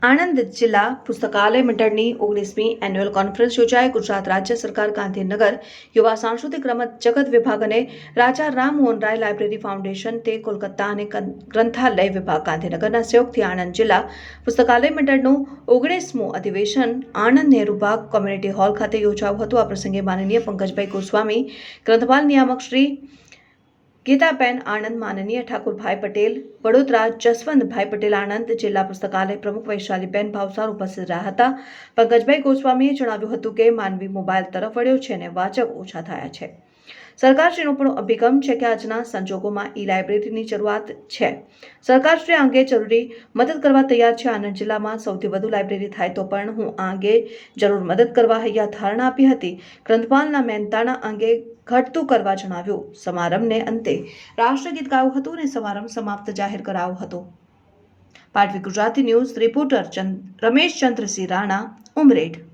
આણંદ જિલ્લા પુસ્તકાલય મંડળની 19મી એન્યુઅલ કોન્ફરન્સ યોજાઈ. ગુજરાત રાજ્ય સરકાર, ગાંધીનગર યુવા સાંસ્કૃતિક રમત જગત વિભાગ અને રાજા રામમોહન રાય લાઇબ્રેરી ફાઉન્ડેશન તે કોલકાતા અને ગ્રંથાલય વિભાગ ગાંધીનગરના સહયોગથી આણંદ જિલ્લા પુસ્તકાલય મંડળનું 19મું અધિવેશન આણંદ નહેરુબાગ કોમ્યુનિટી હોલ ખાતે યોજાયું હતું. આ પ્રસંગે માનનીય પંકજભાઈ ગોસ્વામી, ગ્રંથપાલ નિયામક શ્રી ગીતાબેન આનંદ, માનનીય ઠાકુરભાઈ પટેલ વડોદરા, જસવંતભાઈ પટેલ આણંદ, જિલ્લા પુસ્તકાલય પ્રમુખ વૈશાલીબેન ભાવસાર ઉપસ્થિત રહ્યા હતા. પંકજભાઈ ગોસ્વામીએ જણાવ્યું હતું કે માનવી મોબાઈલ તરફ વળ્યો છે અને વાચક ઓછા થયા છે. સરકારશ્રીનો પણ અભિગમ છે કે આજના સંજોગોમાં ઈ-લાઇબ્રેરીની જરૂરિયાત છે. સરકારશ્રી આ અંગે જરૂરી મદદ કરવા તૈયાર છે. આણંદ જિલ્લામાં સૌથી વધુ લાઇબ્રેરી થાય તો પણ હું આ અંગે જરૂર મદદ કરવા હૈયા ધારણા આપી હતી. ગ્રંથપાલના મહેનતાણા અંગે ઘટતું કરવા જણાવ્યું. સમારંભને અંતે રાષ્ટ્રગીત ગાયું હતું અને સમારંભ સમાપ્ત જાહેર કરાયો હતો. પાટવી ગુજરાતી ન્યૂઝ રિપોર્ટર રમેશ ચંદ્રસિંહ રાણા, ઉમરેઠ.